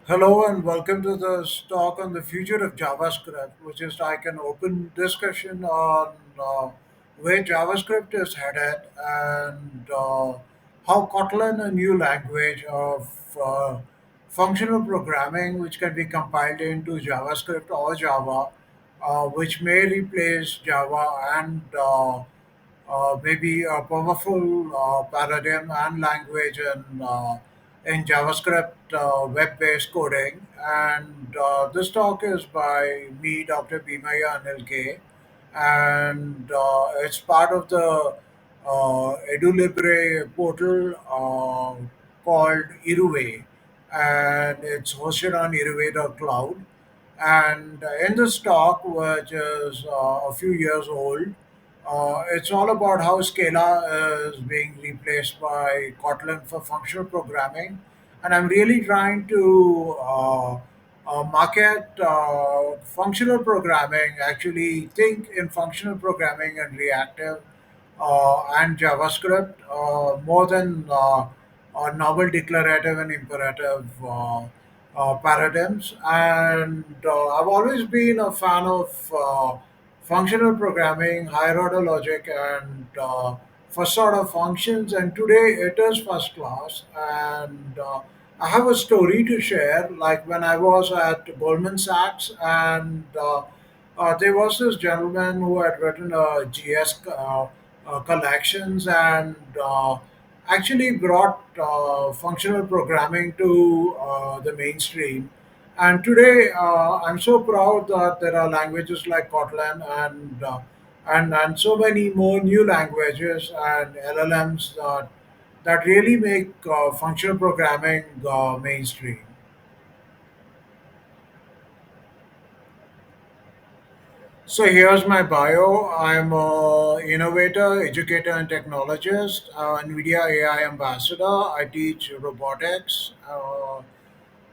Hello and welcome to this talk on the future of JavaScript, which is like an open discussion on where JavaScript is headed and how Kotlin, a new language of functional programming, which can be compiled into JavaScript or Java, which may replace Java and maybe a powerful paradigm and language in JavaScript web-based coding. And this talk is by me, Dr. Bhimaya Anil K, and it's part of the EduLibre portal called Iruve, and it's hosted on Iruve.cloud. And in this talk, which is a few years old, it's all about how Scala is being replaced by Kotlin for functional programming. And I'm really trying to market functional programming, actually think in functional programming and reactive and JavaScript more than novel declarative and imperative paradigms. And I've always been a fan of functional programming, higher order logic, and first order functions. And today it is first class. And I have a story to share. Like when I was at Goldman Sachs, and there was this gentleman who had written a GS collections and actually brought functional programming to the mainstream. And today, I'm so proud that there are languages like Kotlin and so many more new languages and LLMs that really make functional programming mainstream. So here's my bio. I'm a innovator, educator, and technologist, NVIDIA AI ambassador. I teach robotics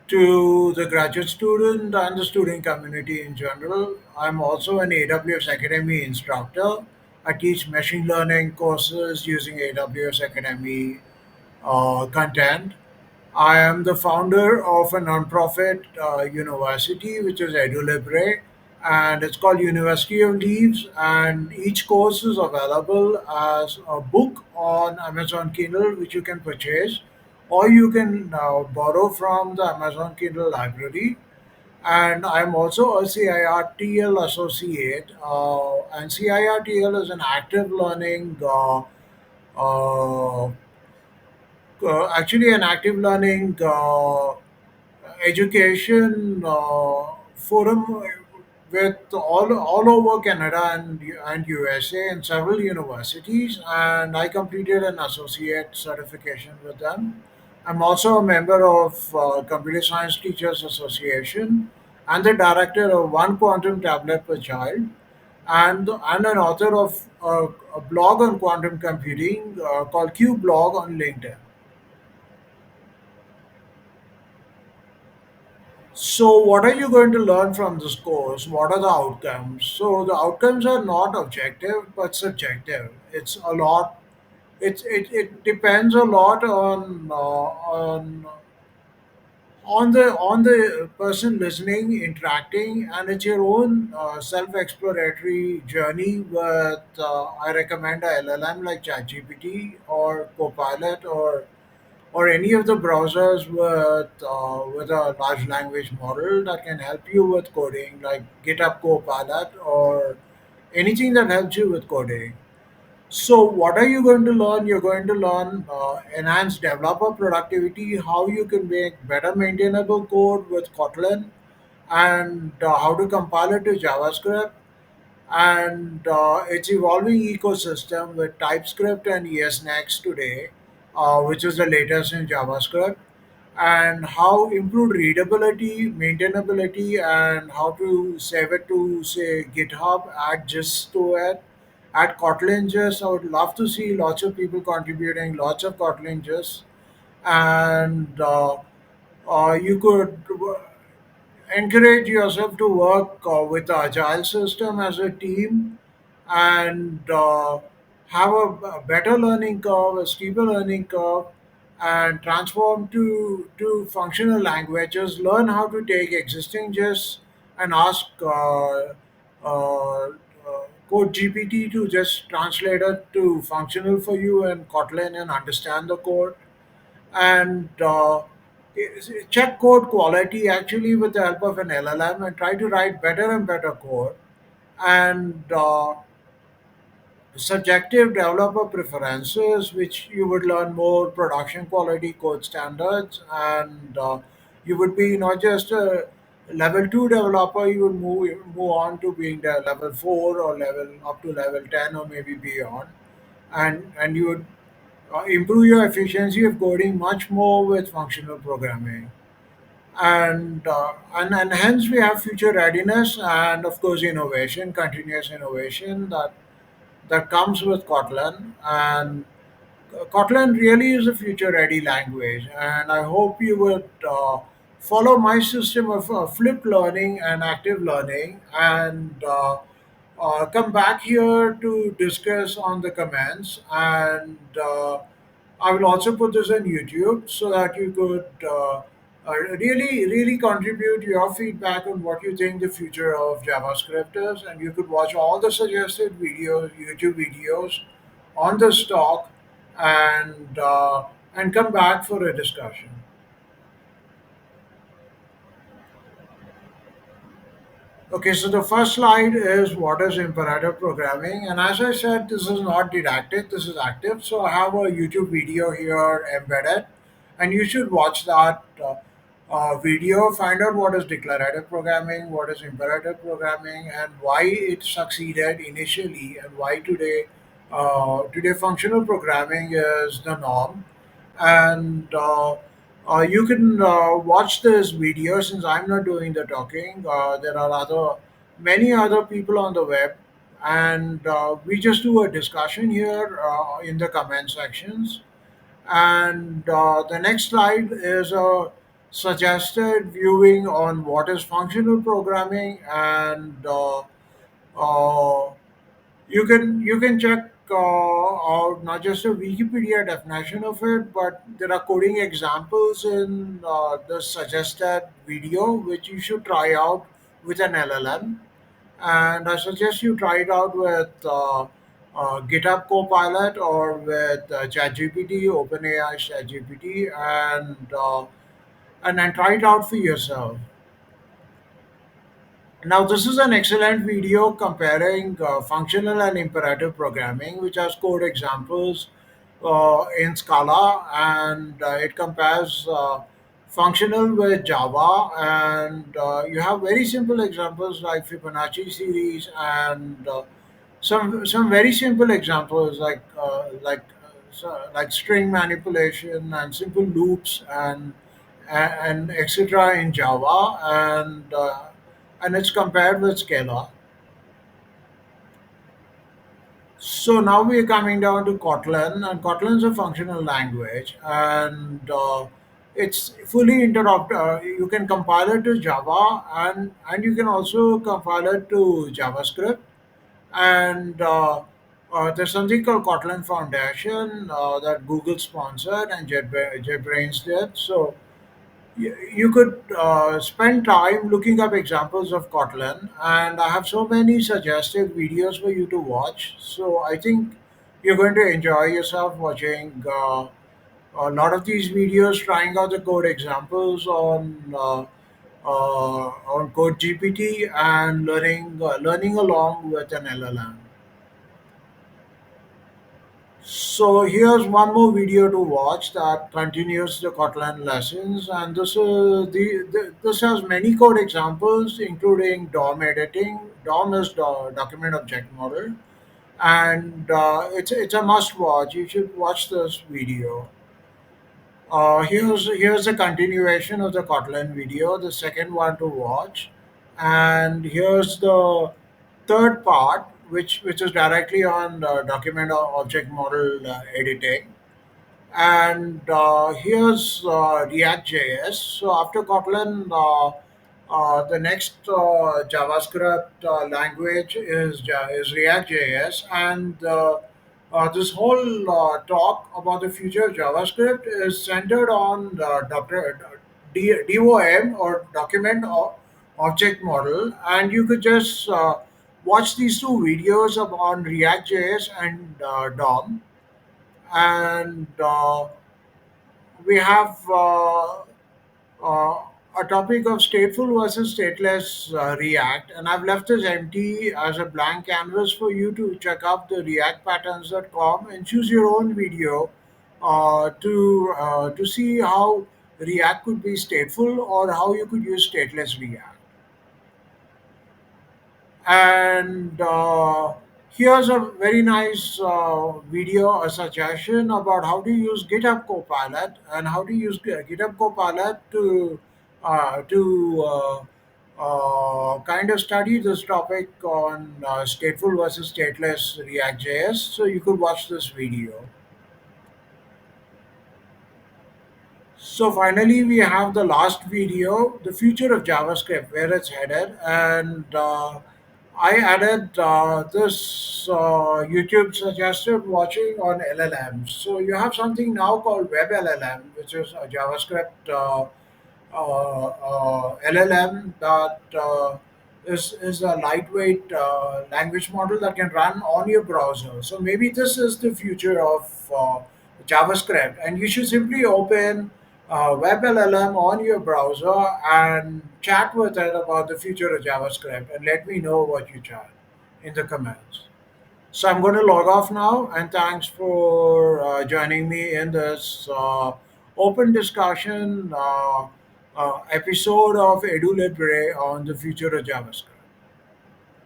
to the graduate student and the student community in general. I'm also an AWS Academy instructor. I teach machine learning courses using AWS Academy content. I am the founder of a nonprofit university, which is EduLibre, and it's called University of Leaves. And each course is available as a book on Amazon Kindle, which you can purchase, or you can borrow from the Amazon Kindle library. And I'm also a CIRTL associate, and CIRTL is an active learning actually an active learning education forum with all over Canada and USA and several universities, and I completed an associate certification with them. I'm also a member of Computer Science Teachers Association and the director of One Quantum Tablet per Child, and an author of a blog on quantum computing called Q Blog on LinkedIn. So, what are you going to learn from this course? What are the outcomes? So, the outcomes are not objective but subjective. It's a lot. It depends a lot on the person listening, interacting, and it's your own self-exploratory journey. With I recommend a LLM like ChatGPT or Copilot or any of the browsers with a large language model that can help you with coding, like GitHub Copilot or anything that helps you with coding. So, what are you going to learn? You're going to learn enhanced developer productivity, how you can make better maintainable code with Kotlin, and how to compile it to JavaScript, and its evolving ecosystem with TypeScript and ESNext today, which is the latest in JavaScript, and how improved readability, maintainability, and how to save it to say GitHub, add gist to it, add Kotlin gist. I would love to see lots of people contributing lots of Kotlin gist, and you could encourage yourself to work with the agile system as a team and have a better learning curve, a steeper learning curve, and transform to functional languages. Learn how to take existing GIS and ask Code GPT to just translate it to functional for you in Kotlin and understand the code. And check code quality actually with the help of an LLM and try to write better and better code. And subjective developer preferences, which you would learn more production quality code standards, and you would be not just a level 2 developer, you would move on to being the level 4 or level up to level 10 or maybe beyond, and you would improve your efficiency of coding much more with functional programming. And hence we have future readiness and of course innovation, continuous innovation that comes with Kotlin. And Kotlin really is a future ready language. And I hope you would follow my system of flipped learning and active learning and come back here to discuss on the comments. And I will also put this on YouTube so that you could really contribute your feedback on what you think the future of JavaScript is, and you could watch all the suggested videos, YouTube videos on the stock, and come back for a discussion. Okay, so the first slide is what is imperative programming, and as I said, this is not didactic, this is active. So I have a YouTube video here embedded, and you should watch that video, find out what is declarative programming, what is imperative programming, and why it succeeded initially, and why today functional programming is the norm. And you can watch this video since I'm not doing the talking. There are many other people on the web, and we just do a discussion here in the comment sections. And the next slide is a suggested viewing on what is functional programming, and uh, you can check out not just a Wikipedia definition of it, but there are coding examples in the suggested video, which you should try out with an LLM. And I suggest you try it out with GitHub Copilot or with ChatGPT, OpenAI ChatGPT, and then try it out for yourself. Now, this is an excellent video comparing functional and imperative programming, which has code examples in Scala, and it compares functional with Java. And you have very simple examples like Fibonacci series and some very simple examples like string manipulation and simple loops and etc. in Java, and it's compared with Scala. So now we are coming down to Kotlin, and Kotlin's a functional language, and it's fully interrupt. You can compile it to Java, and you can also compile it to JavaScript. And there's something called Kotlin Foundation that Google sponsored and JetBrains did. So you could spend time looking up examples of Kotlin, and I have so many suggested videos for you to watch. So I think you're going to enjoy yourself watching a lot of these videos, trying out the code examples on Code GPT and learning along with an LLM. So here's one more video to watch that continues the Kotlin lessons, and this has many code examples, including DOM editing. DOM is document object model, and it's a must watch. You should watch this video. Here's a continuation of the Kotlin video, the second one to watch, and here's the third part, which is directly on document object model editing. And here's React.js. So after Kotlin, the next JavaScript language is React.js, and This whole talk about the future of JavaScript is centered on DOM, or Document Object Model, and you could just watch these two videos on React.js and DOM, and we have a topic of stateful versus stateless React, and I've left this empty as a blank canvas for you to check out the reactpatterns.com and choose your own video to see how React could be stateful or how you could use stateless React. And here's a very nice video, a suggestion about how to use GitHub Copilot and how to use GitHub Copilot to kind of study this topic on stateful versus stateless React.js. So you could watch this video. So finally, we have the last video, the future of JavaScript, where it's headed, and I added this YouTube suggested watching on LLMs. So you have something now called Web LLM, which is a JavaScript LLM that is a lightweight language model that can run on your browser. So maybe this is the future of JavaScript, and you should simply open Web LLM on your browser and chat with it about the future of JavaScript, and let me know what you chat in the comments. So I'm going to log off now, and thanks for joining me in this open discussion episode of Edu Libre on the future of JavaScript.